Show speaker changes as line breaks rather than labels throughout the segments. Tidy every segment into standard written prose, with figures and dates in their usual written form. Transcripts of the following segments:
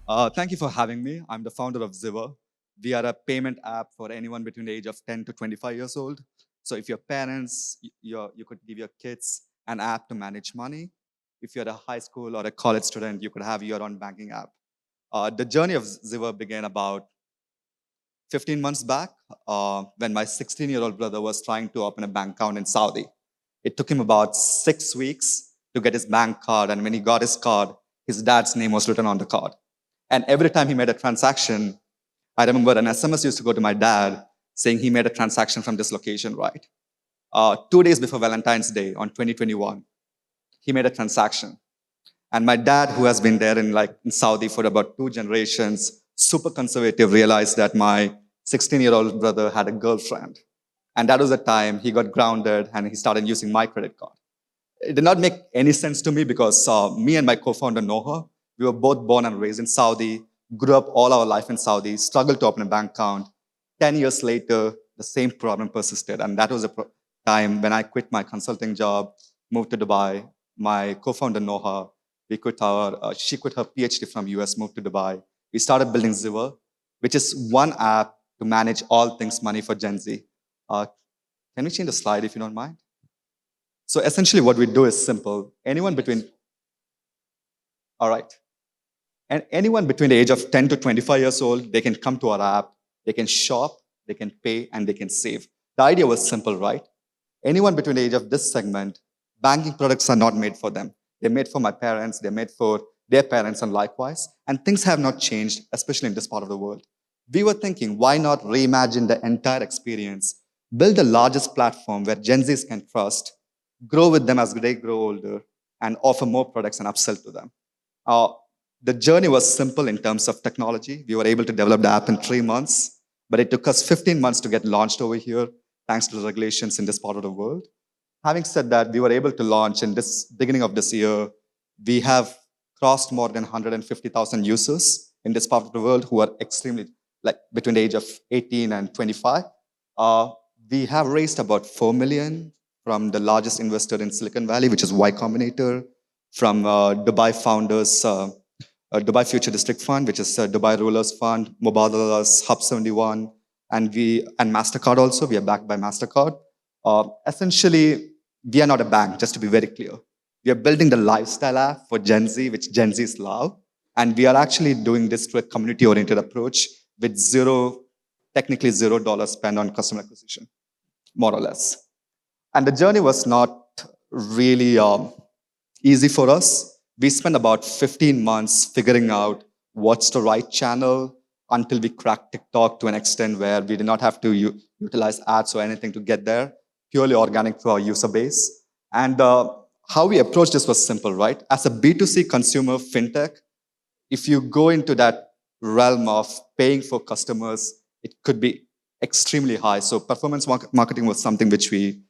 Thank you for having me. I'm the founder of Ziva. We are a payment app for anyone between the age of 10 to 25 years old. So if your parents, you could give your kids an app to manage money. If you're a high school or a college student, you could have your own banking app. The journey of Ziva began about 15 months back when my 16-year-old brother was trying to open a bank account in Saudi. It took him about 6 weeks to get his bank card. And when he got his card, his dad's name was written on the card. And every time he made a transaction, I remember an SMS used to go to my dad saying he made a transaction from this location, right? 2 days before Valentine's Day on 2021, he made a transaction. And my dad, who has been there in Saudi for about 2 generations, super conservative, realized that my 16-year-old brother had a girlfriend. And that was the time he got grounded and he started using my credit card. It did not make any sense to me because me and my co-founder Noah, we were both born and raised in Saudi, grew up all our life in Saudi, struggled to open a bank account. 10 years later, the same problem persisted. And that was a time when I quit my consulting job, moved to Dubai. My co-founder Noah, she quit her PhD from US, moved to Dubai. We started building Ziva, which is one app to manage all things money for Gen Z. Uh, can we change the slide if you don't mind? So essentially what we do is simple. All right. And anyone between the age of 10 to 25 years old, they can come to our app, they can shop, they can pay, and they can save. The idea was simple, right? Anyone between the age of this segment, banking products are not made for them. They're made for my parents, they're made for their parents, and likewise. And things have not changed, especially in this part of the world. We were thinking, why not reimagine the entire experience, build the largest platform where Gen Zs can trust, grow with them as they grow older, and offer more products and upsell to them. Uh, the journey was simple in terms of technology. We were able to develop the app in 3 months, but it took us 15 months to get launched over here, thanks to the regulations in this part of the world. Having said that, we were able to launch in this beginning of this year. We have crossed more than 150,000 users in this part of the world who are extremely, like between the age of 18 and 25. Uh, we have raised about 4 million from the largest investor in Silicon Valley, which is Y Combinator, from Dubai founders, Dubai Future District Fund, which is Dubai Rulers Fund, Mubadala's Hub 71, and MasterCard also. We are backed by MasterCard. Essentially, we are not a bank, just to be very clear. We are building the lifestyle app for Gen Z, which Gen Zs love. And we are actually doing this through a community-oriented approach with technically $0 spent on customer acquisition, more or less. And the journey was not really easy for us. We spent about 15 months figuring out what's the right channel until we cracked TikTok to an extent where we did not have to utilize ads or anything to get there, purely organic to our user base. And how we approached this was simple, right? As a B2C consumer fintech, if you go into that realm of paying for customers, it could be extremely high. So performance marketing was something which we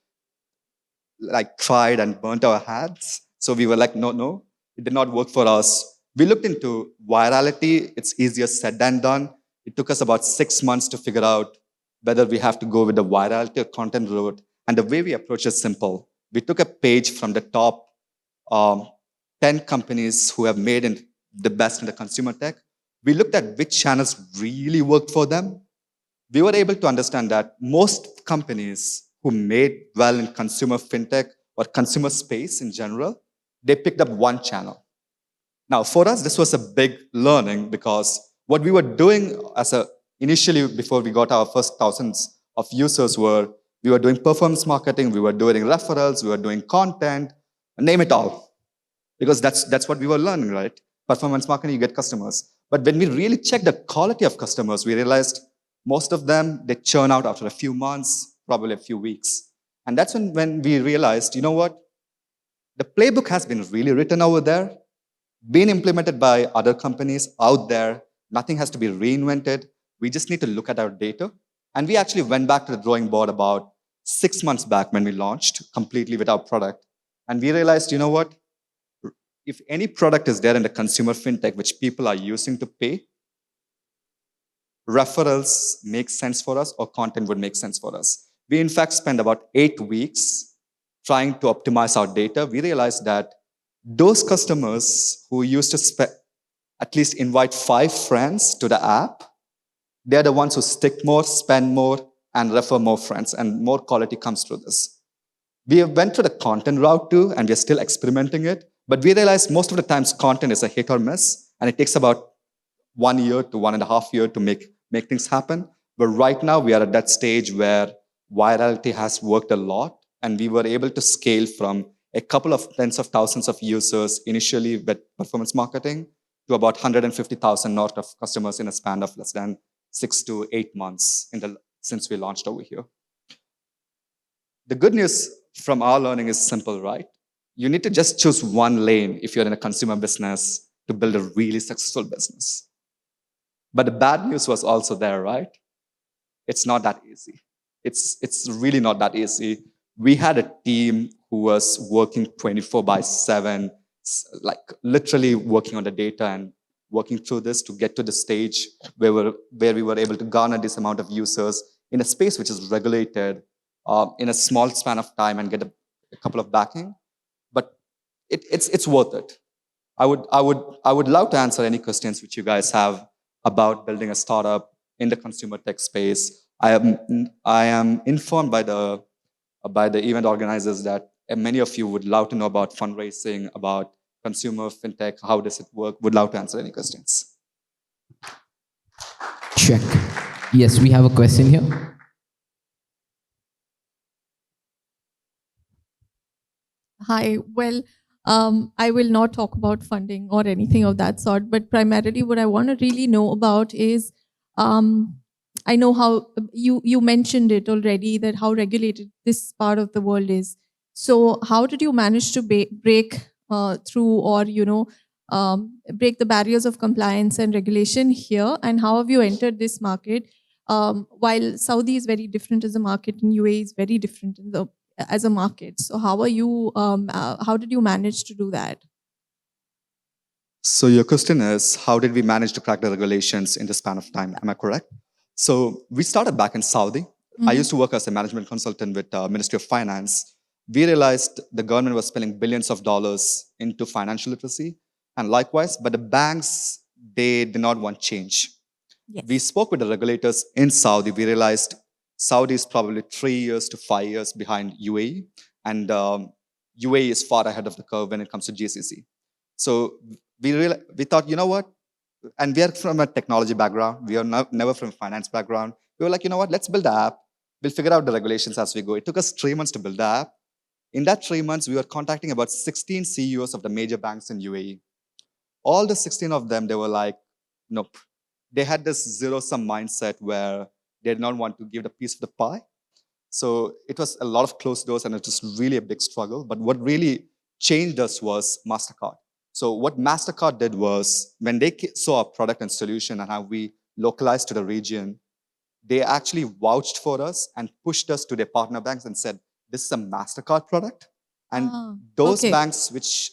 tried and burnt our hands. So we were like, no, it did not work for us. We looked into virality. It's easier said than done. It took us about 6 months to figure out whether we have to go with the virality or content route. And the way we approach is simple. We took a page from the top 10 companies who have made the best in the consumer tech. We looked at which channels really worked for them. We were able to understand that most companies who made well in consumer fintech or consumer space in general, they picked up one channel. Now, for us, this was a big learning because what we were doing initially before we got our first thousands of users we were doing performance marketing, we were doing referrals, we were doing content, name it all. Because that's what we were learning, right? Performance marketing, you get customers. But when we really checked the quality of customers, we realized most of them, they churn out after a few months, probably a few weeks. And that's when we realized, you know what? The playbook has been really written over there, been implemented by other companies out there. Nothing has to be reinvented. We just need to look at our data. And we actually went back to the drawing board about 6 months back when we launched completely with our product. And we realized, you know what? If any product is there in the consumer fintech which people are using to pay, referrals make sense for us or content would make sense for us. We, in fact, spent about 8 weeks trying to optimize our data. We realized that those customers who used to at least invite 5 friends to the app. They're the ones who stick more, spend more, and refer more friends, and more quality comes through this. We went through the content route too, and we're still experimenting it. But we realized most of the times content is a hit or miss, and it takes about 1 year to 1.5 years to make things happen. But right now, we are at that stage where virality has worked a lot, and we were able to scale from a couple of tens of thousands of users initially with performance marketing to about 150,000 north of customers in a span of less than 6 to 8 months since we launched over here. The good news from our learning is simple, right? You need to just choose one lane if you're in a consumer business to build a really successful business. But the bad news was also there, right? It's not that easy. It's really not that easy. We had a team who was working 24 by 7, like literally working on the data and working through this to get to the stage where we were able to garner this amount of users in a space which is regulated in a small span of time and get a couple of backing. But it's worth it. I would love to answer any questions which you guys have about building a startup in the consumer tech space. I am informed by the event organizers that many of you would love to know about fundraising, about consumer fintech, how does it work? Would love to answer any questions.
Check. Yes, we have a question here.
Hi. Well, I will not talk about funding or anything of that sort, but primarily what I want to really know about is I know how you mentioned it already, that how regulated this part of the world is. So how did you manage to break through, or break the barriers of compliance and regulation here, and how have you entered this market? While Saudi is very different as a market, and UAE is very different as a market. So how are you? How did you manage to do that?
So your question is, how did we manage to crack the regulations in the span of time? Am I correct? So we started back in Saudi. I used to work as a management consultant with Ministry of Finance. We realized the government was spending billions of dollars into financial literacy, and likewise, but the banks, they did not want change.
Yes.
We spoke with the regulators in Saudi. We realized Saudi is probably 3 years to 5 years behind UAE, and UAE is far ahead of the curve when it comes to GCC. So we thought, you know what? And we are from a technology background. We are never from a finance background. We were like, you know what? Let's build the app. We'll figure out the regulations as we go. It took us 3 months to build the app. In that 3 months, we were contacting about 16 CEOs of the major banks in UAE. All the 16 of them, they were like, nope. They had this zero-sum mindset where they did not want to give the piece of the pie. So it was a lot of closed doors, and it was really a big struggle. But what really changed us was MasterCard. So what MasterCard did was, when they saw our product and solution and how we localized to the region, they actually vouched for us and pushed us to their partner banks and said, this is a MasterCard product. And those banks which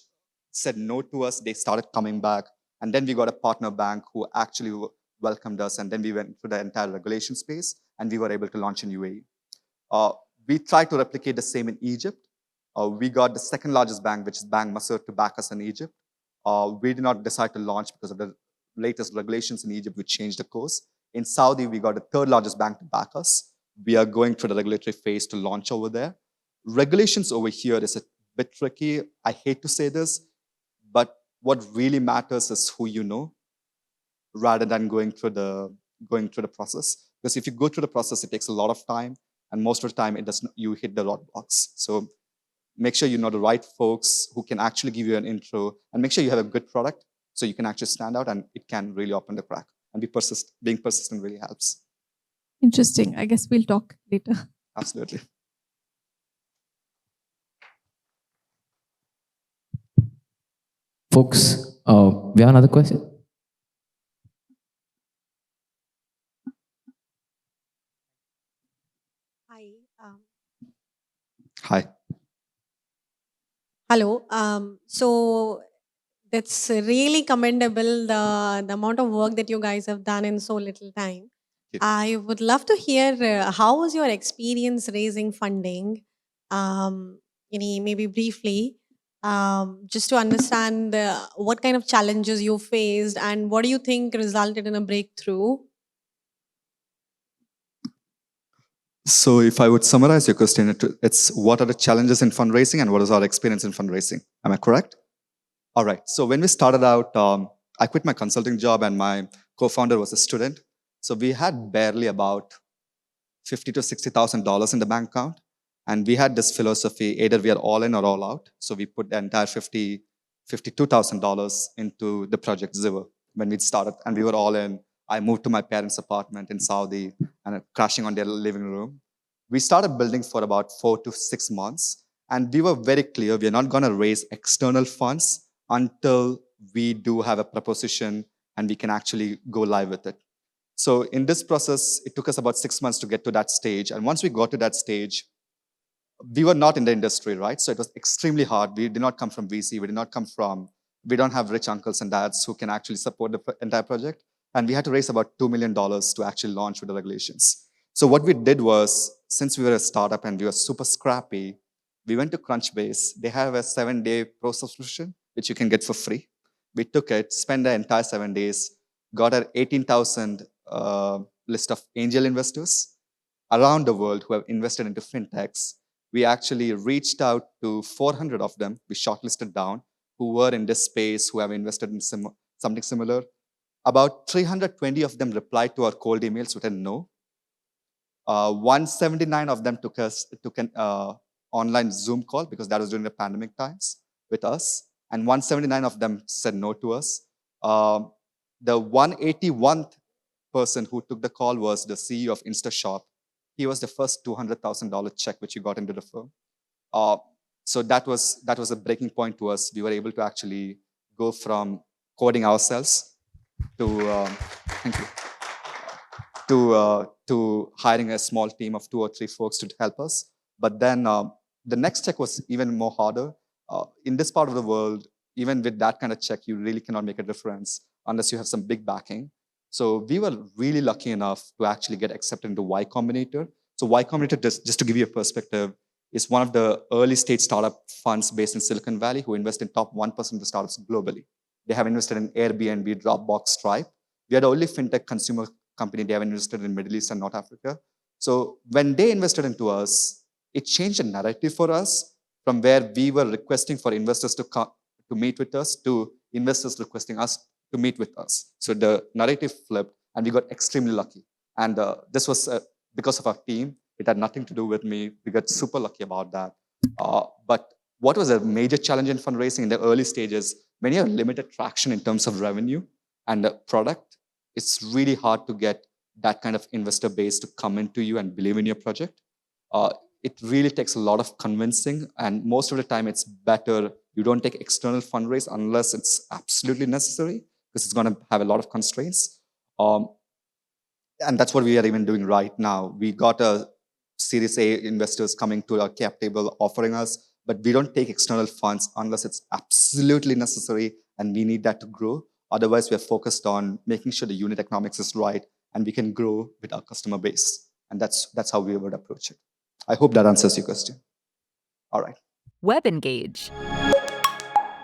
said no to us, they started coming back. And then we got a partner bank who actually welcomed us. And then we went through the entire regulation space, and we were able to launch in UAE. We tried to replicate the same in Egypt. We got the second largest bank, which is Bank Masr, to back us in Egypt. We did not decide to launch because of the latest regulations in Egypt, which changed the course. In Saudi, we got the third largest bank to back us. We are going through the regulatory phase to launch over there. Regulations over here is a bit tricky. I hate to say this, but what really matters is who you know, rather than going through the process. Because if you go through the process, it takes a lot of time, and most of the time, you hit the roadblocks. So make sure you know the right folks who can actually give you an intro, and make sure you have a good product so you can actually stand out, and it can really open the crack. And being persistent really helps.
Interesting. I guess we'll talk later.
Absolutely.
Folks, we have another question.
Hi.
Hi.
Hello. So that's really commendable, the amount of work that you guys have done in so little time. I would love to hear how was your experience raising funding, maybe briefly. just to understand what kind of challenges you faced and what do you think resulted in a breakthrough?
So if I would summarize your question, it's what are the challenges in fundraising and what is our experience in fundraising? Am I correct? All right. So when we started out, I quit my consulting job and my co-founder was a student. So we had barely about $50,000 to $60,000 in the bank account. And we had this philosophy, either we are all in or all out. So we put the entire $52,000 into the project Ziva when we started. And we were all in. I moved to my parents' apartment in Saudi and crashing on their living room. We started building for about 4 to 6 months. And we were very clear, we're not going to raise external funds until we do have a proposition and we can actually go live with it. So in this process, it took us about 6 months to get to that stage. And once we got to that stage, we were not in the industry, right? So it was extremely hard. We did not come from VC. We don't have rich uncles and dads who can actually support the entire project. And we had to raise about $2 million to actually launch with the regulations. So what we did was, since we were a startup and we were super scrappy, we went to Crunchbase. They have a 7-day pro subscription, which you can get for free. We took it, spent the entire 7 days, got an 18,000 list of angel investors around the world who have invested into fintechs. We actually reached out to 400 of them. We shortlisted down who were in this space, who have invested in something similar. About 320 of them replied to our cold emails with a no. 179 of them took an online Zoom call because that was during the pandemic times with us. And 179 of them said no to us. The 181th person who took the call was the CEO of InstaShop. He was the first $200,000 check which he got into the firm. So that was a breaking point to us. We were able to actually go from coding ourselves to thank you to hiring a small team of 2 or 3 folks to help us. But then the next check was even more harder. In this part of the world, even with that kind of check, you really cannot make a difference unless you have some big backing. So we were really lucky enough to actually get accepted into Y Combinator. So Y Combinator, just to give you a perspective, is one of the early stage startup funds based in Silicon Valley who invest in top 1% of the startups globally. They have invested in Airbnb, Dropbox, Stripe. We are the only fintech consumer company they have invested in Middle East and North Africa. So when they invested into us, it changed the narrative for us from where we were requesting for investors to meet with us to investors requesting us to meet with us. So the narrative flipped and we got extremely lucky. And this was because of our team. It had nothing to do with me. We got super lucky about that. But what was a major challenge in fundraising in the early stages, when you have limited traction in terms of revenue and the product, it's really hard to get that kind of investor base to come into you and believe in your project. It really takes a lot of convincing, and most of the time it's better you don't take external fundraise unless it's absolutely necessary, because it's going to have a lot of constraints. And that's what we are even doing right now. We got a Series A investors coming to our cap table offering us, but we don't take external funds unless it's absolutely necessary and we need that to grow. Otherwise, we are focused on making sure the unit economics is right and we can grow with our customer base. And that's how we would approach it. I hope that answers your question. All right.
Web Engage.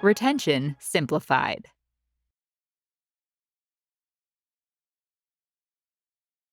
Retention simplified.